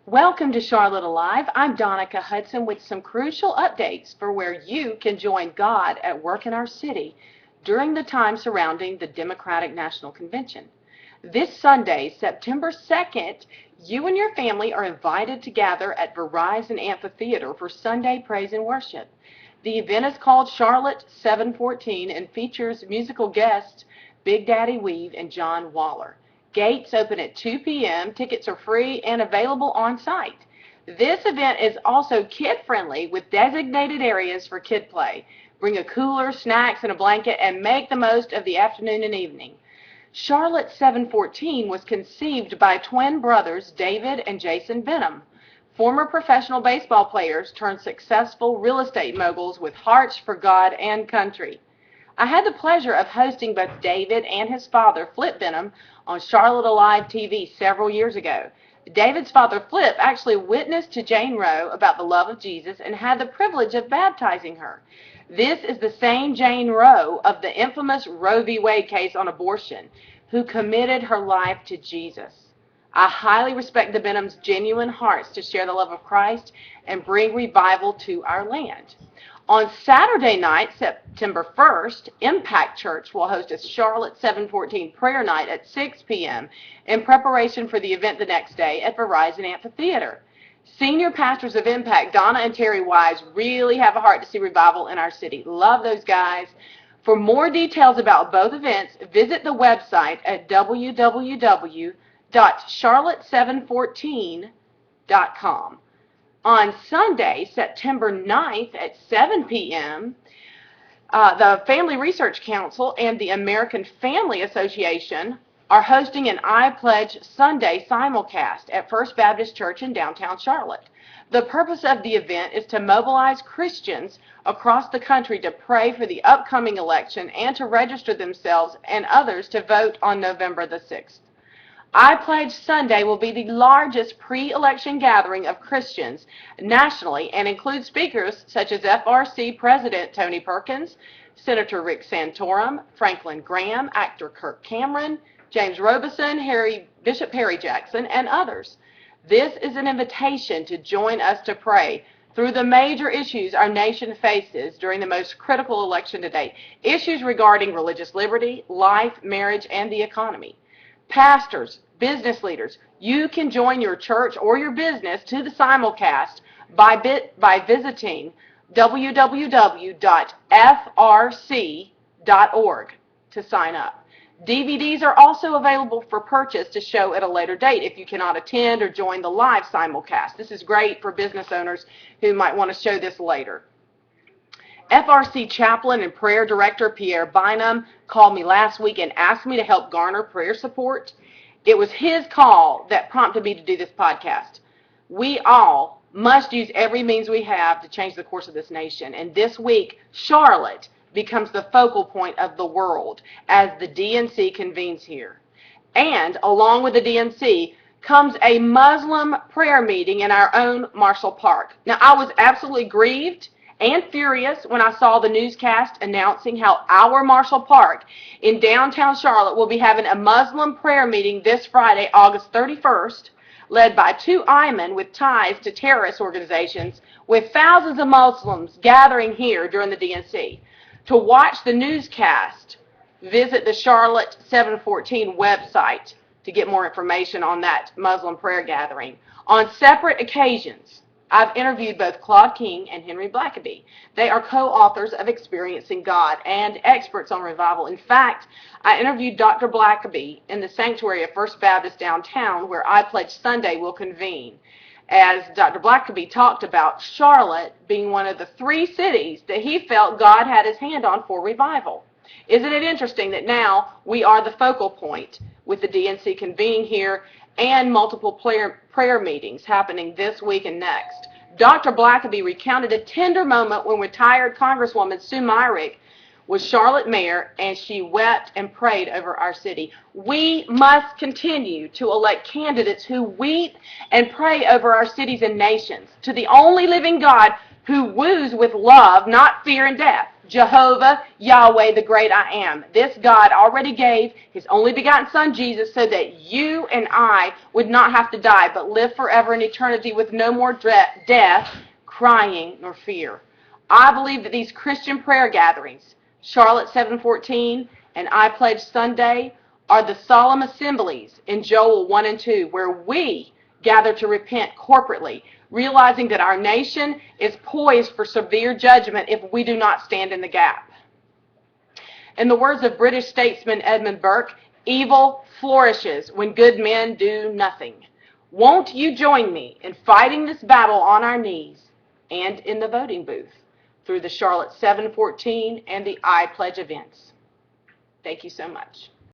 Welcome to Charlotte Alive. I'm Donica Hudson with some crucial updates for where you can join God at work in our city during the time surrounding the Democratic National Convention. This Sunday, September 2nd, you and your family are invited to gather at Verizon Amphitheater for Sunday praise and worship. The event is called Charlotte 714 and features musical guests Big Daddy Weave and John Waller. Gates open at 2 p.m. Tickets are free and available on site. This event is also kid-friendly with designated areas for kid play. Bring a cooler, snacks, and a blanket and make the most of the afternoon and evening. Charlotte 714 was conceived by twin brothers David and Jason Benham, former professional baseball players turned successful real estate moguls with hearts for God and country. I had the pleasure of hosting both David and his father, Flip Benham, on Charlotte Alive TV several years ago. David's father, Flip, actually witnessed to Jane Roe about the love of Jesus and had the privilege of baptizing her. This is the same Jane Roe of the infamous Roe v. Wade case on abortion, who committed her life to Jesus. I highly respect the Benhams' genuine hearts to share the love of Christ and bring revival to our land. On Saturday night, September 1st, Impact Church will host a Charlotte 714 prayer night at 6 p.m. in preparation for the event the next day at Verizon Amphitheater. Senior pastors of Impact, Donna and Terry Wise, really have a heart to see revival in our city. Love those guys. For more details about both events, visit the website at www.charlotte714.com. On Sunday, September 9th at 7 p.m., the Family Research Council and the American Family Association are hosting an I Pledge Sunday simulcast at First Baptist Church in downtown Charlotte. The purpose of the event is to mobilize Christians across the country to pray for the upcoming election and to register themselves and others to vote on November the 6th. I Pledge Sunday will be the largest pre-election gathering of Christians nationally and includes speakers such as FRC President Tony Perkins, Senator Rick Santorum, Franklin Graham, actor Kirk Cameron, James Robeson, Bishop Harry Jackson, and others. This is an invitation to join us to pray through the major issues our nation faces during the most critical election to date, issues regarding religious liberty, life, marriage, and the economy. Pastors, business leaders, you can join your church or your business to the simulcast by visiting www.frc.org to sign up. DVDs are also available for purchase to show at a later date if you cannot attend or join the live simulcast. This is great for business owners who might want to show this later. FRC chaplain and prayer director Pierre Bynum called me last week and asked me to help garner prayer support. It was his call that prompted me to do this podcast. We all must use every means we have to change the course of this nation. And this week, Charlotte becomes the focal point of the world as the DNC convenes here. And along with the DNC comes a Muslim prayer meeting in our own Marshall Park. Now, I was absolutely grieved and furious when I saw the newscast announcing how our Marshall Park in downtown Charlotte will be having a Muslim prayer meeting this Friday, August 31st, led by two imams with ties to terrorist organizations, with thousands of Muslims gathering here during the DNC. To watch the newscast, visit the Charlotte 714 website to get more information on that Muslim prayer gathering. On separate occasions, I've interviewed both Claude King and Henry Blackaby. They are co-authors of Experiencing God and experts on revival. In fact, I interviewed Dr. Blackaby in the sanctuary of First Baptist downtown, where I Pledge Sunday will convene, as Dr. Blackaby talked about Charlotte being one of the three cities that he felt God had his hand on for revival. Isn't it interesting that now we are the focal point with the DNC convening here and multiple prayer meetings happening this week and next? Dr. Blackaby recounted a tender moment when retired Congresswoman Sue Myrick was Charlotte mayor, and she wept and prayed over our city. We must continue to elect candidates who weep and pray over our cities and nations, to the only living God who woos with love, not fear and death. Jehovah, Yahweh, the great I am. This God already gave his only begotten Son, Jesus, so that you and I would not have to die, but live forever in eternity with no more death, crying, nor fear. I believe that these Christian prayer gatherings, Charlotte 7:14 and I Pledge Sunday, are the solemn assemblies in Joel 1 and 2, where we gather to repent corporately, realizing that our nation is poised for severe judgment if we do not stand in the gap. In the words of British statesman Edmund Burke, evil flourishes when good men do nothing. Won't you join me in fighting this battle on our knees and in the voting booth through the Charlotte 7:14 and the I Pledge events? Thank you so much.